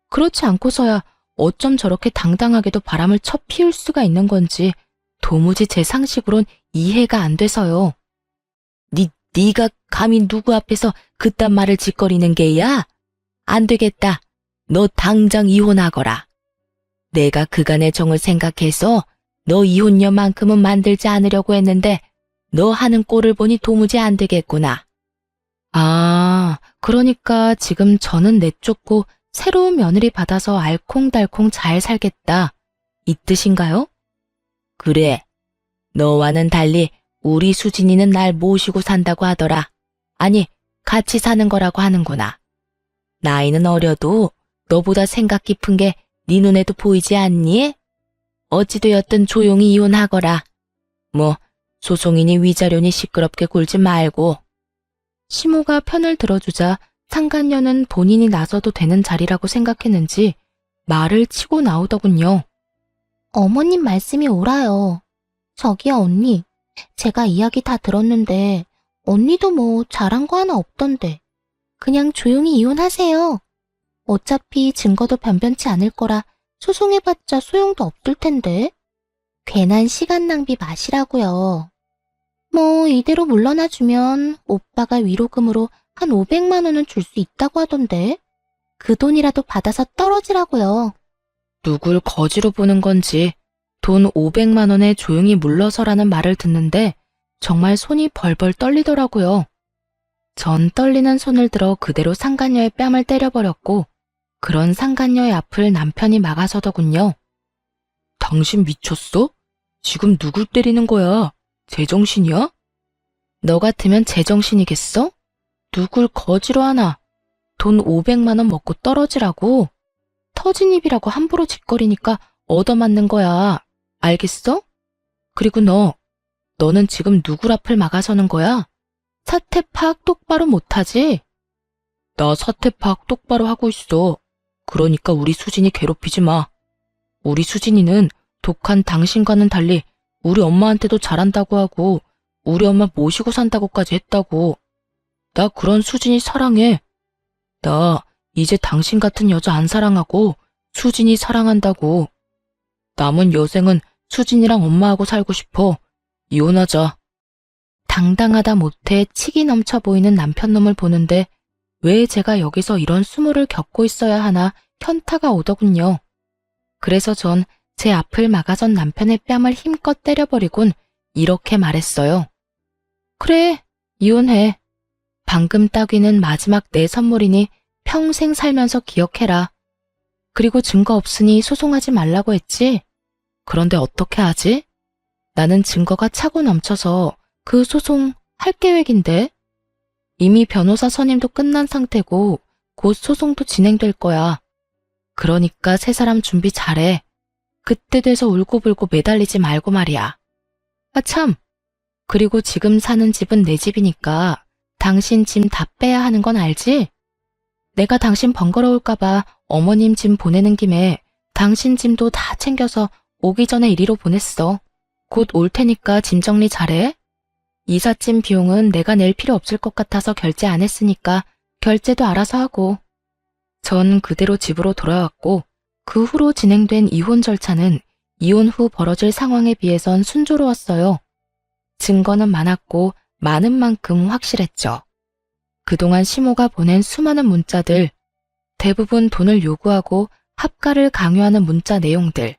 그렇지 않고서야 어쩜 저렇게 당당하게도 바람을 쳐 피울 수가 있는 건지 도무지 제 상식으론 이해가 안 돼서요. 네가 감히 누구 앞에서 그딴 말을 짓거리는 게야? 안 되겠다. 너 당장 이혼하거라. 내가 그간의 정을 생각해서 너 이혼녀만큼은 만들지 않으려고 했는데 너 하는 꼴을 보니 도무지 안 되겠구나. 아, 그러니까 지금 저는 내쫓고 새로운 며느리 받아서 알콩달콩 잘 살겠다. 이 뜻인가요? 그래. 너와는 달리 우리 수진이는 날 모시고 산다고 하더라. 아니, 같이 사는 거라고 하는구나. 나이는 어려도 너보다 생각 깊은 게 네 눈에도 보이지 않니? 어찌되었든 조용히 이혼하거라. 뭐 소송이니 위자료니 시끄럽게 굴지 말고. 시모가 편을 들어주자 상간녀는 본인이 나서도 되는 자리라고 생각했는지 말을 치고 나오더군요. 어머님 말씀이 옳아요. 저기요, 언니. 제가 이야기 다 들었는데 언니도 뭐 잘한 거 하나 없던데. 그냥 조용히 이혼하세요. 어차피 증거도 변변치 않을 거라 소송해봤자 소용도 없을 텐데. 괜한 시간 낭비 마시라고요. 뭐 이대로 물러나주면 오빠가 위로금으로 한 500만 원은 줄 수 있다고 하던데. 그 돈이라도 받아서 떨어지라고요. 누굴 거지로 보는 건지 돈 500만 원에 조용히 물러서라는 말을 듣는데 정말 손이 벌벌 떨리더라고요. 전 떨리는 손을 들어 그대로 상간녀의 뺨을 때려버렸고 그런 상간녀의 앞을 남편이 막아서더군요. 당신 미쳤어? 지금 누굴 때리는 거야? 제정신이야? 너 같으면 제정신이겠어? 누굴 거지로 하나? 돈 500만 원 먹고 떨어지라고? 터진 입이라고 함부로 짓거리니까 얻어맞는 거야. 알겠어? 그리고 너는 지금 누굴 앞을 막아서는 거야? 사태 파악 똑바로 못하지? 나 사태 파악 똑바로 하고 있어. 그러니까 우리 수진이 괴롭히지 마. 우리 수진이는 독한 당신과는 달리 우리 엄마한테도 잘한다고 하고 우리 엄마 모시고 산다고까지 했다고. 나 그런 수진이 사랑해. 나 이제 당신 같은 여자 안 사랑하고 수진이 사랑한다고. 남은 여생은 수진이랑 엄마하고 살고 싶어. 이혼하자. 당당하다 못해 치기 넘쳐 보이는 남편놈을 보는데 왜 제가 여기서 이런 수모를 겪고 있어야 하나 현타가 오더군요. 그래서 전 제 앞을 막아선 남편의 뺨을 힘껏 때려버리곤 이렇게 말했어요. 그래, 이혼해. 방금 따귀는 마지막 내 선물이니 평생 살면서 기억해라. 그리고 증거 없으니 소송하지 말라고 했지? 그런데 어떻게 하지? 나는 증거가 차고 넘쳐서 그 소송 할 계획인데? 이미 변호사 선임도 끝난 상태고 곧 소송도 진행될 거야. 그러니까 세 사람 준비 잘해. 그때 돼서 울고불고 매달리지 말고 말이야. 아 참! 그리고 지금 사는 집은 내 집이니까 당신 짐 다 빼야 하는 건 알지? 내가 당신 번거로울까봐 어머님 짐 보내는 김에 당신 짐도 다 챙겨서 오기 전에 이리로 보냈어. 곧 올 테니까 짐 정리 잘해. 이삿짐 비용은 내가 낼 필요 없을 것 같아서 결제 안 했으니까 결제도 알아서 하고. 전 그대로 집으로 돌아왔고 그 후로 진행된 이혼 절차는 이혼 후 벌어질 상황에 비해선 순조로웠어요. 증거는 많았고 많은 만큼 확실했죠. 그동안 시모가 보낸 수많은 문자들, 대부분 돈을 요구하고 합가를 강요하는 문자 내용들,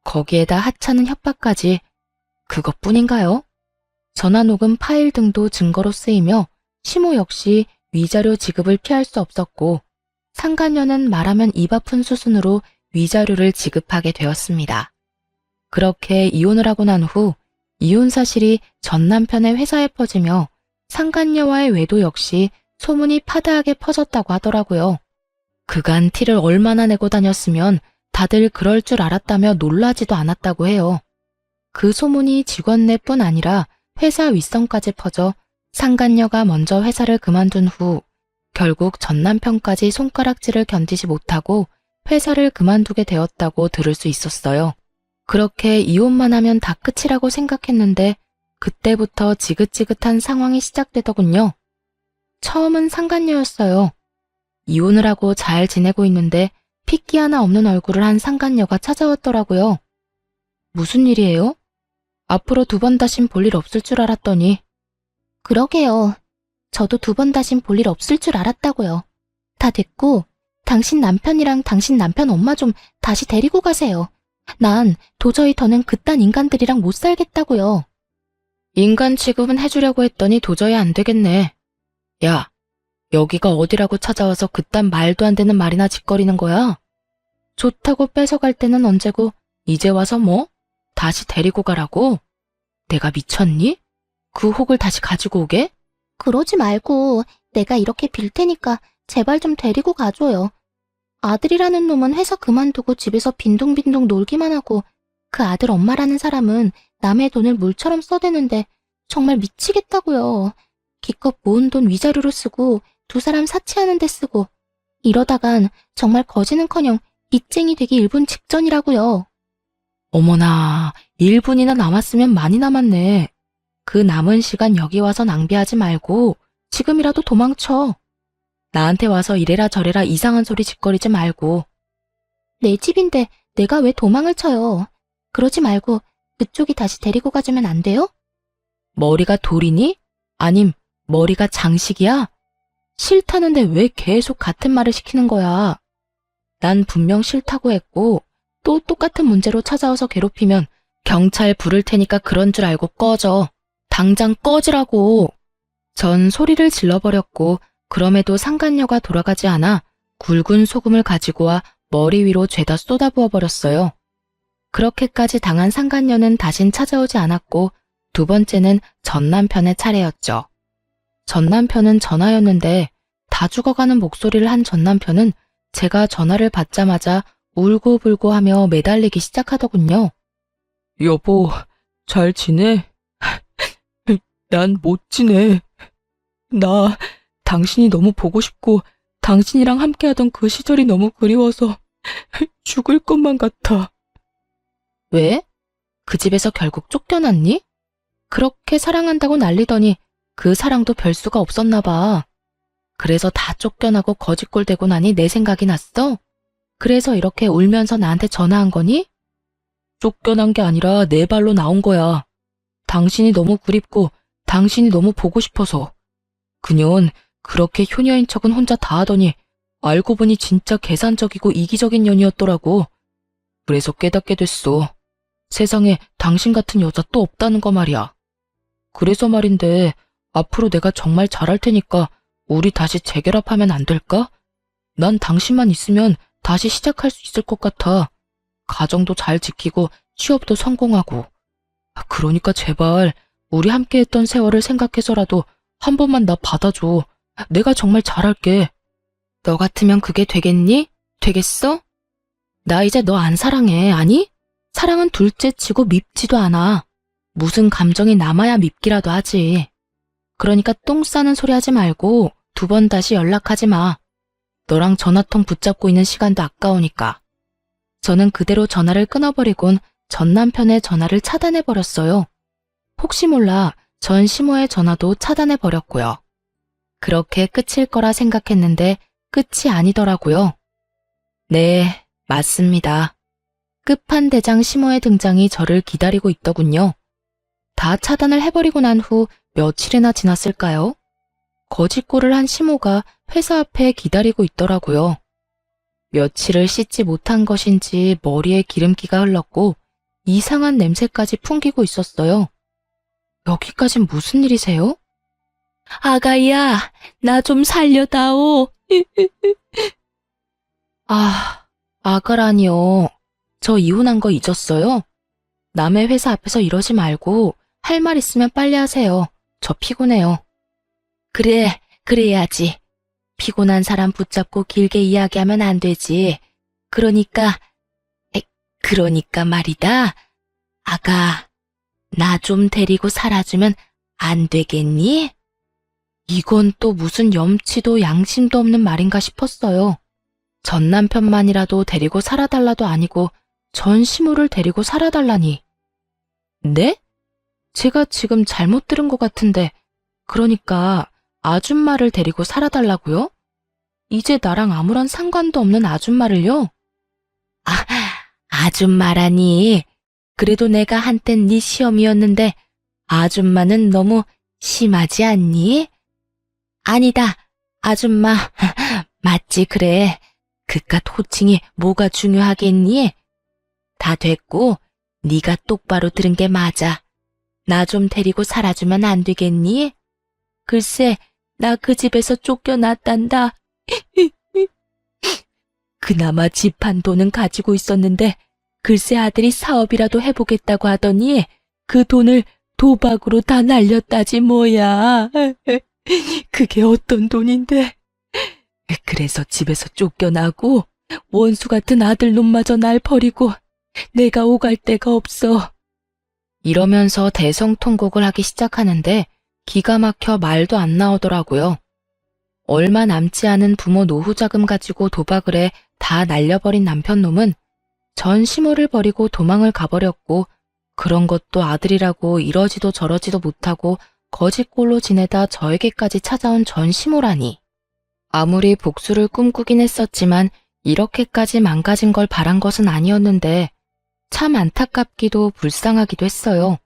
거기에다 하찮은 협박까지 그것뿐인가요? 전화녹음 파일 등도 증거로 쓰이며 시모 역시 위자료 지급을 피할 수 없었고 상간녀는 말하면 입 아픈 수순으로 위자료를 지급하게 되었습니다. 그렇게 이혼을 하고 난 후 이혼 사실이 전 남편의 회사에 퍼지며 상간녀와의 외도 역시 소문이 파다하게 퍼졌다고 하더라고요. 그간 티를 얼마나 내고 다녔으면 다들 그럴 줄 알았다며 놀라지도 않았다고 해요. 그 소문이 직원내뿐 아니라 회사 윗선까지 퍼져 상간녀가 먼저 회사를 그만둔 후 결국 전 남편까지 손가락질을 견디지 못하고 회사를 그만두게 되었다고 들을 수 있었어요. 그렇게 이혼만 하면 다 끝이라고 생각했는데 그때부터 지긋지긋한 상황이 시작되더군요. 처음은 상간녀였어요. 이혼을 하고 잘 지내고 있는데 핏기 하나 없는 얼굴을 한 상간녀가 찾아왔더라고요. 무슨 일이에요? 앞으로 두 번 다신 볼 일 없을 줄 알았더니. 그러게요. 저도 두 번 다신 볼 일 없을 줄 알았다고요. 다 됐고 당신 남편이랑 당신 남편 엄마 좀 다시 데리고 가세요. 난 도저히 더는 그딴 인간들이랑 못 살겠다고요. 인간 취급은 해주려고 했더니 도저히 안 되겠네. 야, 여기가 어디라고 찾아와서 그딴 말도 안 되는 말이나 짓거리는 거야? 좋다고 뺏어갈 때는 언제고 이제 와서 뭐? 다시 데리고 가라고? 내가 미쳤니? 그 혹을 다시 가지고 오게? 그러지 말고 내가 이렇게 빌 테니까 제발 좀 데리고 가줘요. 아들이라는 놈은 회사 그만두고 집에서 빈둥빈둥 놀기만 하고 그 아들 엄마라는 사람은 남의 돈을 물처럼 써대는데 정말 미치겠다고요. 기껏 모은 돈 위자료로 쓰고 두 사람 사치하는 데 쓰고 이러다간 정말 거지는커녕 빚쟁이 되기 일본 직전이라고요. 어머나, 1분이나 남았으면 많이 남았네. 그 남은 시간 여기 와서 낭비하지 말고 지금이라도 도망쳐. 나한테 와서 이래라 저래라 이상한 소리 짓거리지 말고. 내 집인데 내가 왜 도망을 쳐요. 그러지 말고 그쪽이 다시 데리고 가주면 안 돼요? 머리가 돌이니? 아님 머리가 장식이야? 싫다는데 왜 계속 같은 말을 시키는 거야? 난 분명 싫다고 했고 또 똑같은 문제로 찾아와서 괴롭히면 경찰 부를 테니까 그런 줄 알고 꺼져. 당장 꺼지라고. 전 소리를 질러버렸고 그럼에도 상간녀가 돌아가지 않아 굵은 소금을 가지고 와 머리 위로 죄다 쏟아부어 버렸어요. 그렇게까지 당한 상간녀는 다신 찾아오지 않았고 두 번째는 전 남편의 차례였죠. 전 남편은 전화였는데 다 죽어가는 목소리를 한 전 남편은 제가 전화를 받자마자 울고불고 하며 매달리기 시작하더군요. 여보, 잘 지내? 난 못 지내. 나 당신이 너무 보고 싶고 당신이랑 함께하던 그 시절이 너무 그리워서 죽을 것만 같아. 왜? 그 집에서 결국 쫓겨났니? 그렇게 사랑한다고 난리더니 그 사랑도 별 수가 없었나 봐. 그래서 다 쫓겨나고 거지꼴 되고 나니 내 생각이 났어? 그래서 이렇게 울면서 나한테 전화한 거니? 쫓겨난 게 아니라 내 발로 나온 거야. 당신이 너무 그립고 당신이 너무 보고 싶어서. 그년 그렇게 효녀인 척은 혼자 다 하더니 알고 보니 진짜 계산적이고 이기적인 년이었더라고. 그래서 깨닫게 됐어. 세상에 당신 같은 여자 또 없다는 거 말이야. 그래서 말인데 앞으로 내가 정말 잘할 테니까 우리 다시 재결합하면 안 될까? 난 당신만 있으면 다시 시작할 수 있을 것 같아. 가정도 잘 지키고 취업도 성공하고. 그러니까 제발 우리 함께 했던 세월을 생각해서라도 한 번만 나 받아줘. 내가 정말 잘할게. 너 같으면 그게 되겠니? 되겠어? 나 이제 너 안 사랑해, 아니? 사랑은 둘째 치고 밉지도 않아. 무슨 감정이 남아야 밉기라도 하지. 그러니까 똥 싸는 소리 하지 말고 2번 다시 연락하지 마. 너랑 전화통 붙잡고 있는 시간도 아까우니까. 저는 그대로 전화를 끊어버리곤 전 남편의 전화를 차단해버렸어요. 혹시 몰라 전 시모의 전화도 차단해버렸고요. 그렇게 끝일 거라 생각했는데 끝이 아니더라고요. 네, 맞습니다. 끝판대장 시모의 등장이 저를 기다리고 있더군요. 다 차단을 해버리고 난 후 며칠이나 지났을까요? 거짓골을 한 시모가 회사 앞에 기다리고 있더라고요. 며칠을 씻지 못한 것인지 머리에 기름기가 흘렀고 이상한 냄새까지 풍기고 있었어요. 여기까진 무슨 일이세요? 아가야, 나 좀 살려다오. 아가라니요. 저 이혼한 거 잊었어요? 남의 회사 앞에서 이러지 말고 할 말 있으면 빨리 하세요. 저 피곤해요. 그래, 그래야지. 피곤한 사람 붙잡고 길게 이야기하면 안 되지. 그러니까 말이다. 아가, 나 좀 데리고 살아주면 안 되겠니? 이건 또 무슨 염치도 양심도 없는 말인가 싶었어요. 전 남편만이라도 데리고 살아달라도 아니고 전 시모를 데리고 살아달라니. 네? 제가 지금 잘못 들은 것 같은데, 그러니까 아줌마를 데리고 살아달라고요? 이제 나랑 아무런 상관도 없는 아줌마를요? 아줌마라니. 그래도 내가 한땐 네 시험이었는데 아줌마는 너무 심하지 않니? 아니다, 아줌마. 맞지, 그래. 그깟 호칭이 뭐가 중요하겠니? 다 됐고 네가 똑바로 들은 게 맞아. 나 좀 데리고 살아주면 안 되겠니? 글쎄, 나 그 집에서 쫓겨났단다. 그나마 집 한 돈은 가지고 있었는데 글쎄 아들이 사업이라도 해보겠다고 하더니 그 돈을 도박으로 다 날렸다지 뭐야. 그게 어떤 돈인데. 그래서 집에서 쫓겨나고 원수 같은 아들 놈마저 날 버리고 내가 오갈 데가 없어. 이러면서 대성통곡을 하기 시작하는데 기가 막혀 말도 안 나오더라고요. 얼마 남지 않은 부모 노후 자금 가지고 도박을 해 다 날려버린 남편놈은 전 시모를 버리고 도망을 가버렸고 그런 것도 아들이라고 이러지도 저러지도 못하고 거짓골로 지내다 저에게까지 찾아온 전 시모라니. 아무리 복수를 꿈꾸긴 했었지만 이렇게까지 망가진 걸 바란 것은 아니었는데 참 안타깝기도 불쌍하기도 했어요.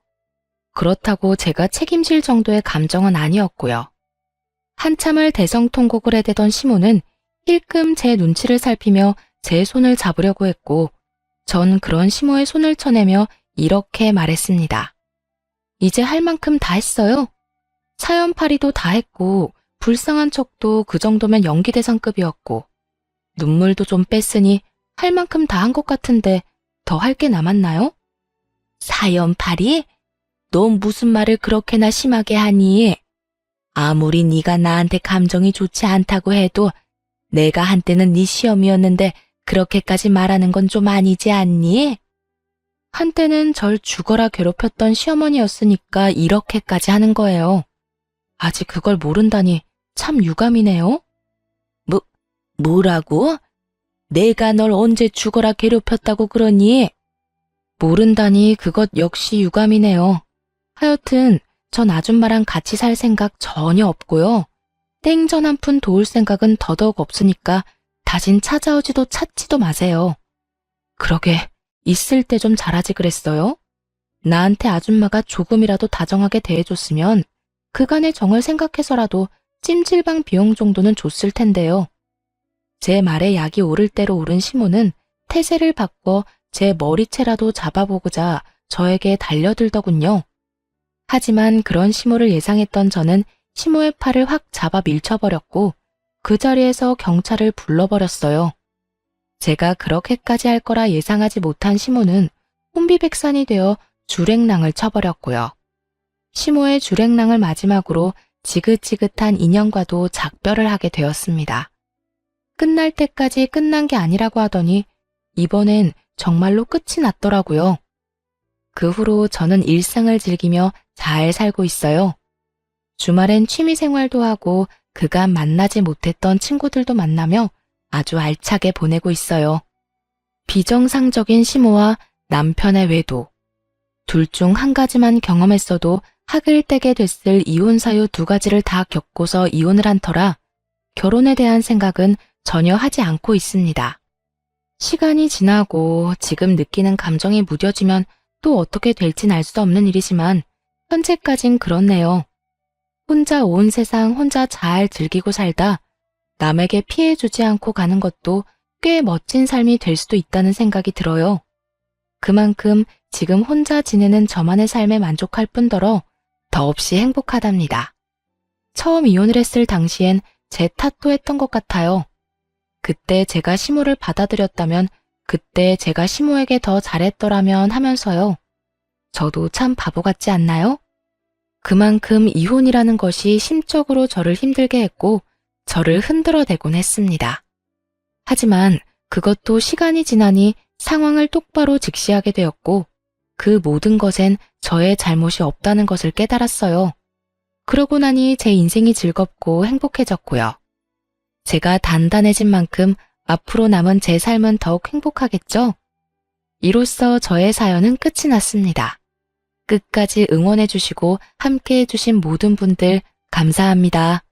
그렇다고 제가 책임질 정도의 감정은 아니었고요. 한참을 대성통곡을 해대던 시모는 힐끔 제 눈치를 살피며 제 손을 잡으려고 했고 전 그런 시모의 손을 쳐내며 이렇게 말했습니다. 이제 할 만큼 다 했어요. 사연팔이도 다 했고 불쌍한 척도 그 정도면 연기대상급이었고 눈물도 좀 뺐으니 할 만큼 다 한 것 같은데 더 할 게 남았나요? 사연팔이? 너 무슨 말을 그렇게나 심하게 하니? 아무리 네가 나한테 감정이 좋지 않다고 해도 내가 한때는 네 시험이었는데 그렇게까지 말하는 건 좀 아니지 않니? 한때는 절 죽어라 괴롭혔던 시어머니였으니까 이렇게까지 하는 거예요. 아직 그걸 모른다니 참 유감이네요. 뭐라고? 내가 널 언제 죽어라 괴롭혔다고 그러니? 모른다니 그것 역시 유감이네요. 하여튼 전 아줌마랑 같이 살 생각 전혀 없고요. 땡전 한 푼 도울 생각은 더더욱 없으니까 다신 찾아오지도 찾지도 마세요. 그러게 있을 때 좀 잘하지 그랬어요. 나한테 아줌마가 조금이라도 다정하게 대해줬으면 그간의 정을 생각해서라도 찜질방 비용 정도는 줬을 텐데요. 제 말에 약이 오를 대로 오른 시모는 태세를 바꿔 제 머리채라도 잡아보고자 저에게 달려들더군요. 하지만 그런 시모를 예상했던 저는 시모의 팔을 확 잡아 밀쳐버렸고 그 자리에서 경찰을 불러버렸어요. 제가 그렇게까지 할 거라 예상하지 못한 시모는 혼비백산이 되어 주랭랑을 쳐버렸고요. 시모의 주랭랑을 마지막으로 지긋지긋한 인형과도 작별을 하게 되었습니다. 끝날 때까지 끝난 게 아니라고 하더니 이번엔 정말로 끝이 났더라고요. 그 후로 저는 일상을 즐기며 잘 살고 있어요. 주말엔 취미생활도 하고 그간 만나지 못했던 친구들도 만나며 아주 알차게 보내고 있어요. 비정상적인 시모와 남편의 외도. 둘 중 한 가지만 경험했어도 학을 떼게 됐을 이혼 사유 두 가지를 다 겪고서 이혼을 한 터라 결혼에 대한 생각은 전혀 하지 않고 있습니다. 시간이 지나고 지금 느끼는 감정이 무뎌지면 또 어떻게 될진 알 수 없는 일이지만 현재까진 그렇네요. 혼자 온 세상 혼자 잘 즐기고 살다 남에게 피해 주지 않고 가는 것도 꽤 멋진 삶이 될 수도 있다는 생각이 들어요. 그만큼 지금 혼자 지내는 저만의 삶에 만족할 뿐더러 더없이 행복하답니다. 처음 이혼을 했을 당시엔 제 탓도 했던 것 같아요. 그때 제가 시모를 받아들였다면 그때 제가 시모에게 더 잘했더라면 하면서요. 저도 참 바보 같지 않나요? 그만큼 이혼이라는 것이 심적으로 저를 힘들게 했고 저를 흔들어대곤 했습니다. 하지만 그것도 시간이 지나니 상황을 똑바로 직시하게 되었고 그 모든 것엔 저의 잘못이 없다는 것을 깨달았어요. 그러고 나니 제 인생이 즐겁고 행복해졌고요. 제가 단단해진 만큼 앞으로 남은 제 삶은 더욱 행복하겠죠? 이로써 저의 사연은 끝이 났습니다. 끝까지 응원해주시고 함께해주신 모든 분들 감사합니다.